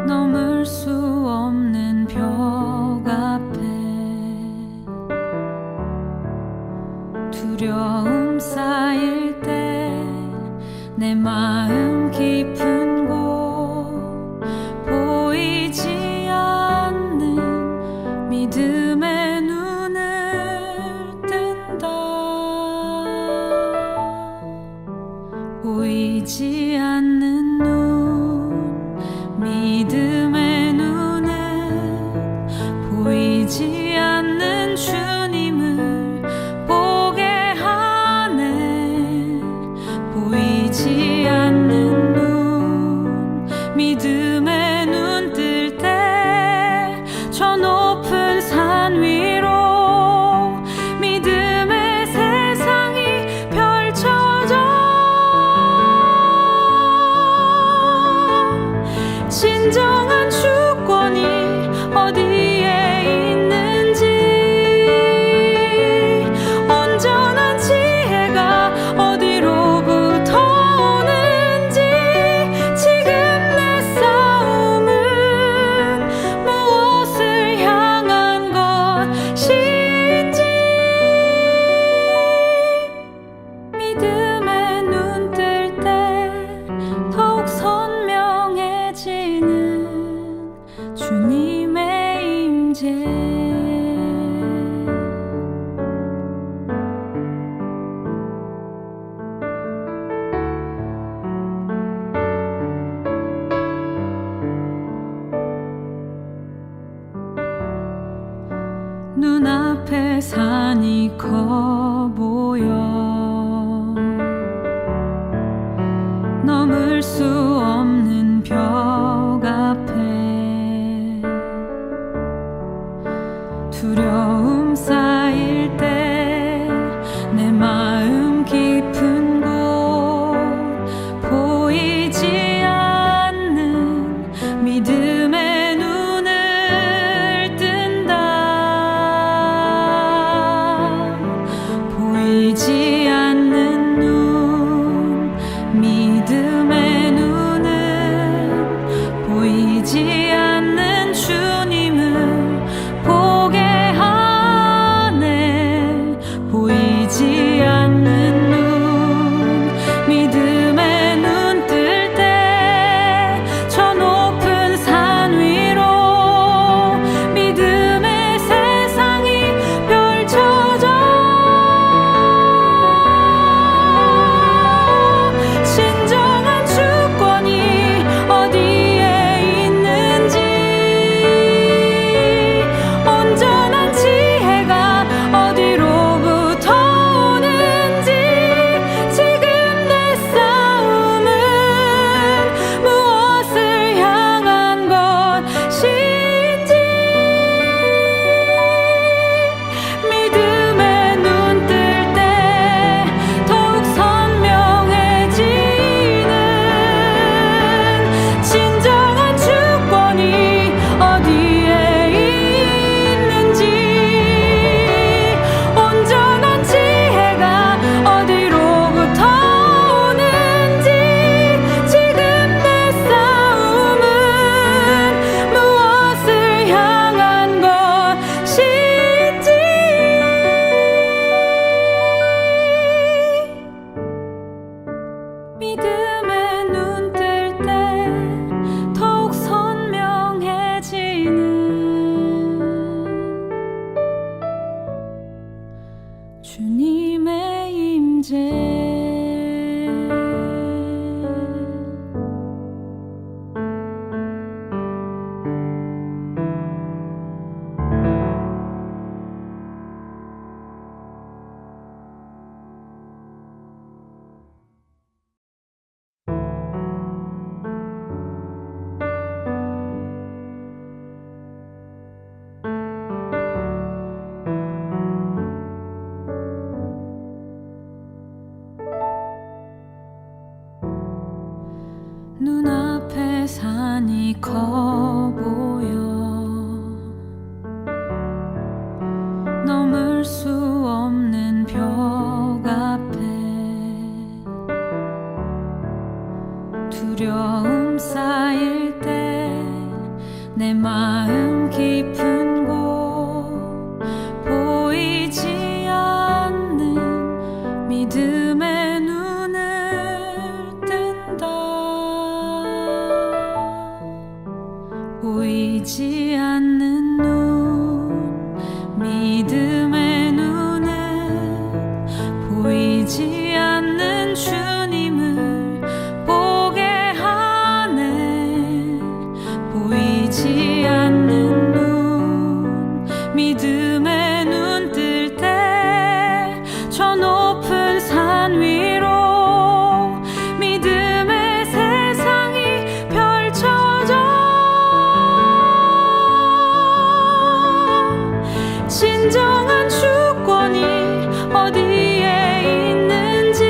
넘을 수 없는 벽 앞에 두려움 쌓일 때 내 마음 깊은 곳 보이지 않는 믿음의 눈을 뜬다. 보이지 않는 눈, 믿음의 눈은 보이지 않는 주님을 보게 하네. 보이지 않는 눈, 믿음의 눈 뜰 때 저 높은 산 위로 믿음의 세상이 펼쳐져. 진정한 주권이 어디에 있는지, 온전한 지혜가 어디로부터 오는지, 지금 내 싸움은 무엇을 향한 것인지. 믿음의 눈 뜰 때 더욱 선명해지는 주님의 임재. 눈앞에 산이 커 보여 넘을 수 없는 벽 앞에 두려움 쌓일 때 내 마음 깊은 곳 보이지 않는 믿음의 눈을 뜬다. 보이지 않는 눈, 믿음의 눈은 보이지 않는 주님을 보게 하네. 보이지 않는 눈, 믿음의 눈 뜰 때 저 높은 산 위로 믿음의 세상이 펼쳐져. 진정한 주권이 어디에 있는지, 온전한 지혜가 어디로부터 오는지, 지금 내 싸움은 무엇을 향한 것인지. 믿음의 눈 뜰 때 더욱 선명해지는 진정한 주권이 어디에 있는지, 온전한 지혜가 어디로부터 오는지, 지금 내 싸움은 무엇을 향한 것인지. 믿음의 눈 뜰 때 더욱 선명해지는 주님의 임재. 눈앞에 산이 커 보여 넘을 수 없는 벽 앞에 두려움 쌓일 때 내 마음 깊은 곳 보이지 않는 믿음의 눈을 뜬다. 보이지 않는 눈, 믿음의 눈은 보이지 않는 주님을 보게 하네. 보이지 않는 눈, 믿음의 눈 뜰 때 저 높은 산 위로 믿음의 세상이 펼쳐져. 진정한 주권이 어디에 있는지,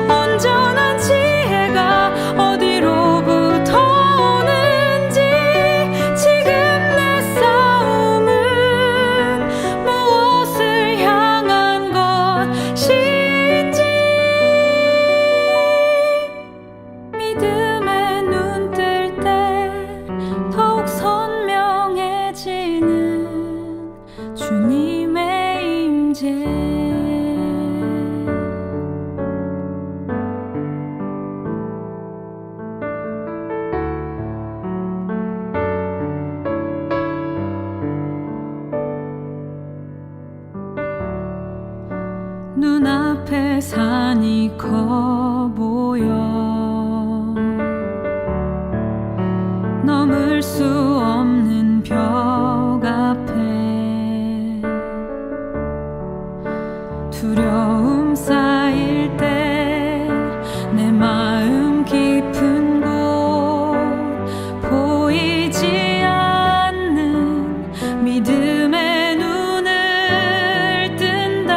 온전한 지혜가 어디로부터 오는지, 지금 내 싸움은 무엇을 향한 것인지. 믿음의 눈 뜰 때 더욱 선명해지는 주님의 임재. 눈앞에 산이 커 보여 넘을 수 없는 벽 앞에 두려움 쌓일 때 내 마음 깊은 곳 보이지 않는 믿음의 눈을 뜬다.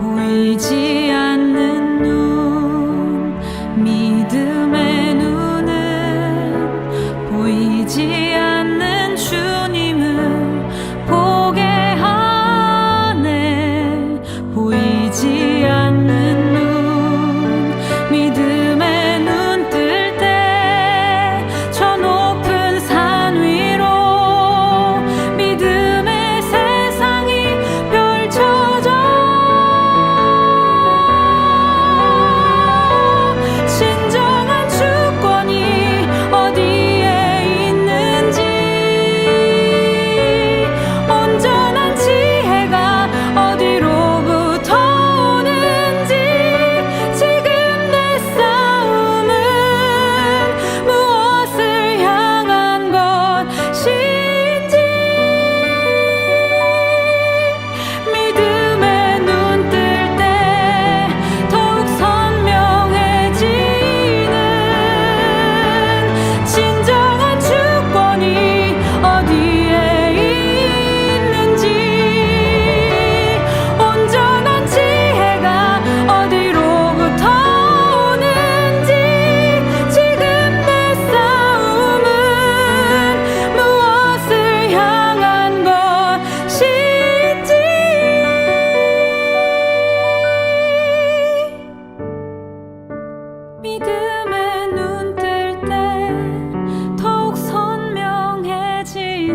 보이지 않는 눈, 믿음의 눈은 보이지 않는 주님을 보게 하네. 보이지 않는 눈, 믿음의 눈 뜰 때 저 높은 산 위로 믿음의 세상이 펼쳐져. 진정한 주권이 어디에 있는지, 온전한 지혜가 어디로부터 오는지, 지금 내 싸움은 무엇을 향한 것인지. 믿음의 눈 뜰 때 더욱 선명해지는 진정한 주권이 어디에 있는지, 온전한 지혜가 어디로부터 오는지, 지금 내 싸움은 무엇을 향한 것인지. 믿음의 눈 뜰 때 더욱 선명해지는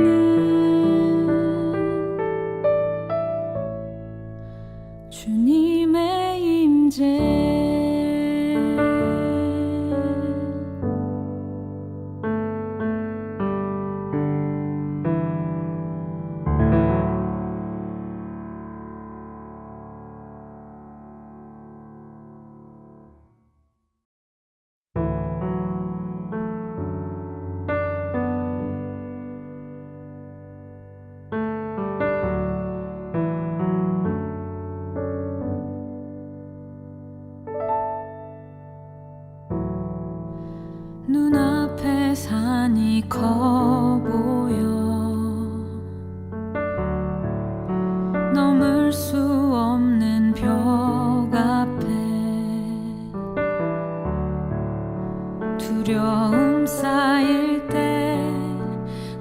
주님의 임재. 눈앞에 산이 커 보여 넘을 수 없는 벽 앞에 두려움 쌓일 때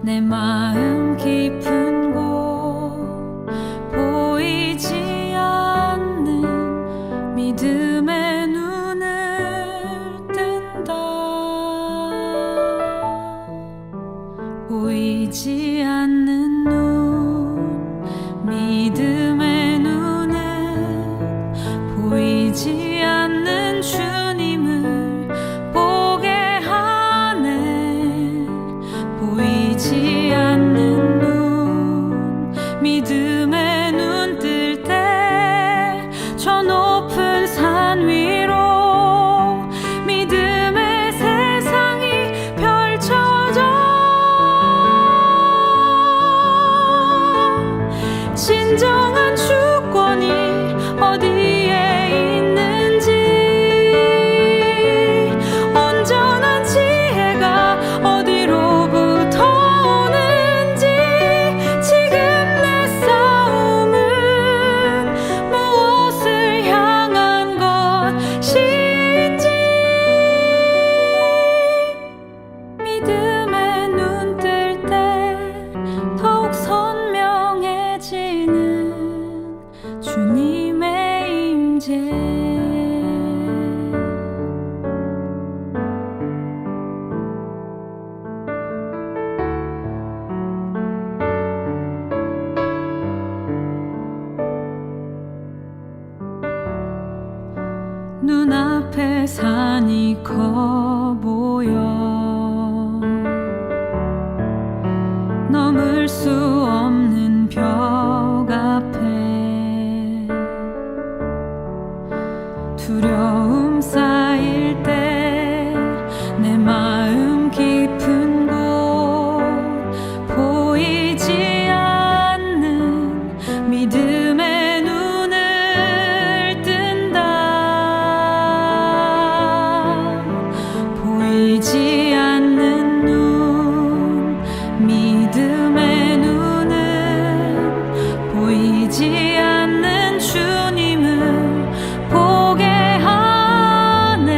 내 마음 깊은 곳 보이지 않는 믿음의 눈을 보이지 않는 눈, 믿음의 눈은 보이지 않는 주님을 보게 하네. 보이지 않는 눈, 믿음의 눈 뜰 때 저 높은 산 위로 믿음의 세상이 펼쳐져. 진정한 주권이 어디에 있는지, 온전한 지혜가 어디로부터 오는지, 지금 내 싸움은 무엇을 향한 것인지, 믿음의 눈 뜰 때 더욱 선명해지는 주님의 임재. 눈앞에 산이 커 보여 넘을 수 없는 벽 앞에 두려움 쌓일 때 내 마음 깊은 곳 보이지 않는 믿음의 눈을 뜬다. 보이지 않는 눈, 믿음의 눈은 보이지 않는 주님을 보게 하네.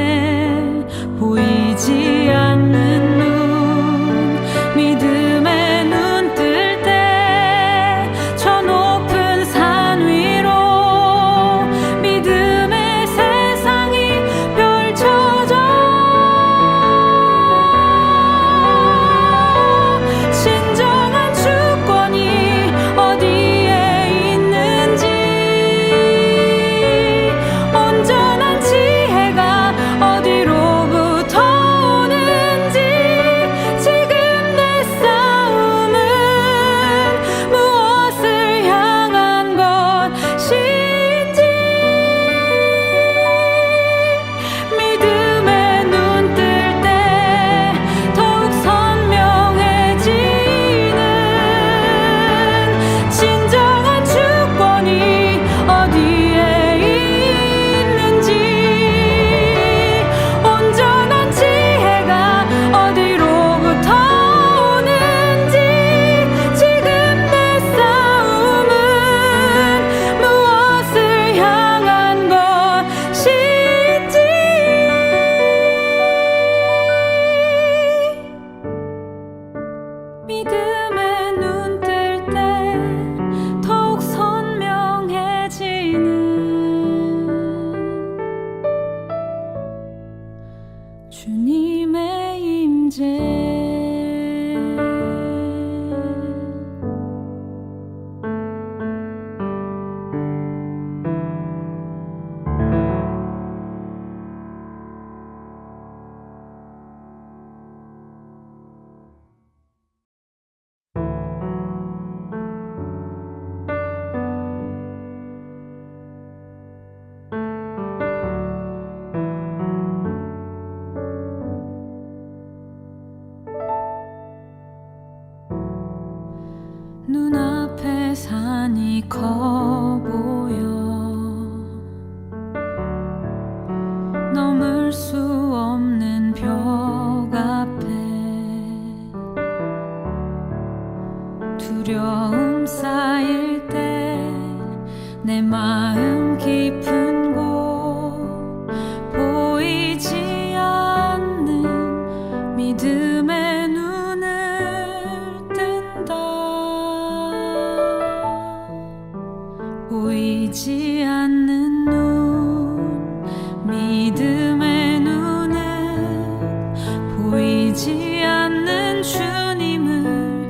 보이지 않는 눈, 믿음의 눈 뜰 때 저 높은 산 위로 믿음의 세상이 펼쳐져. 진정한 주권이 어디에 있는지, 온전한 지혜가 어디로부터 오는지, 지금 내 싸움은 무엇을 향한 것인지, 믿음의 눈 뜰 때 더욱 선명해지는 진정한 주권이 어디에 있는지, 온전한 지혜가 어디로부터 오는지, 지금 내 싸움은 무엇을 향한 것인지, 믿음의 눈 뜰 때 더욱 선명해지는 주님의 임재. 눈앞에 산이 커 보여 넘을 수 없는 벽 앞에 두려움 쌓일 때 내 마음 깊은 곳 보이지 않는 믿음의 눈을 뜬다. 보이지 않는 눈, 믿음의 눈은 보이지 않는 주님을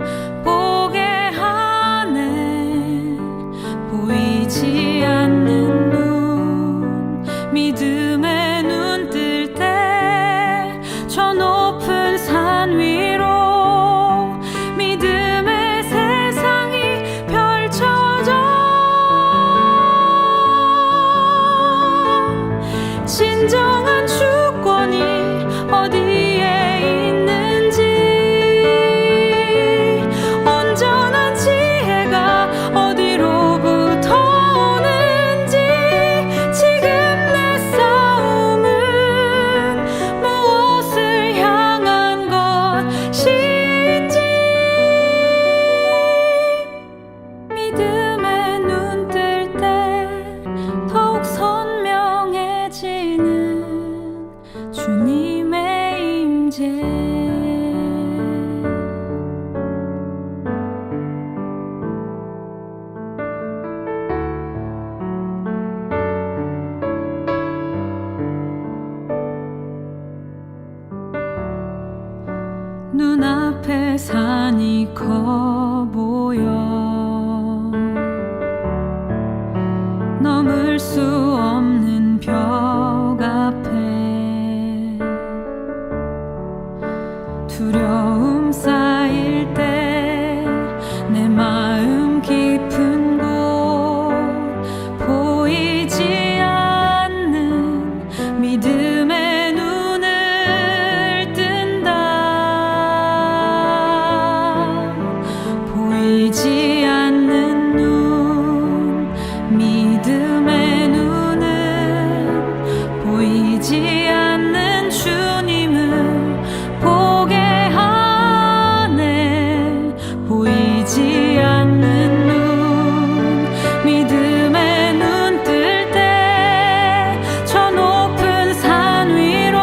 진정한 주권이 어디에 있는지, 온전한 지혜가 어디로부터 오는지, 지금 내 싸움은 무엇을 향한 것인지, 믿음의 눈 뜰 때 더욱 선명해지는 주님의 임재. 눈앞에 산이 커 보여 넘을 수 없는 벽 앞에 두려움 쌓일 때 내 마음 깊은 곳 보이지 않는 믿음의 눈을 뜬다. 보이지 않는 눈, 믿음의 눈은 보이지 않는 주님을 보게 하네. 보이지 않는 눈, 믿음의 눈 뜰 때 저 높은 산 위로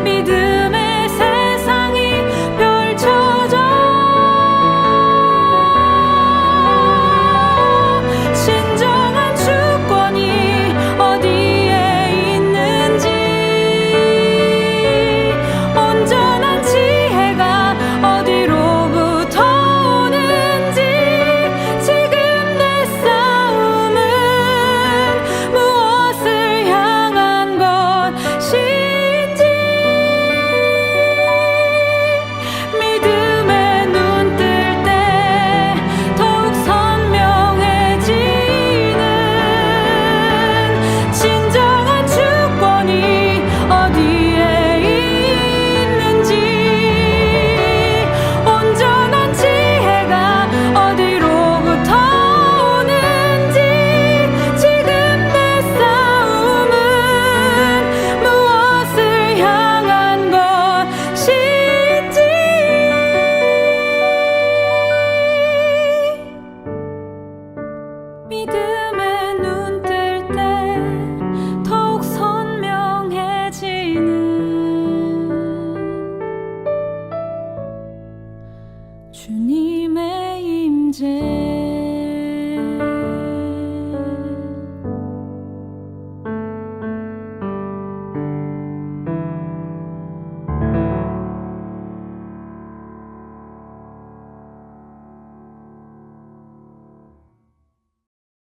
믿음의 세상이 펼쳐져. 진정한 주권이 어디에 있는지, 온전한 지혜가 어디로부터 오는지, 지금 내 싸움은 무엇을 향한 것인지, 믿음의 눈 뜰 때 더욱 선명해지는 진정한 주권이 어디에 있는지, 온전한 지혜가 어디로부터 오는지, 지금 내 싸움은 무엇을 향한 것인지, 믿음의 눈 뜰 때 더욱 선명해지는 주님의 임재.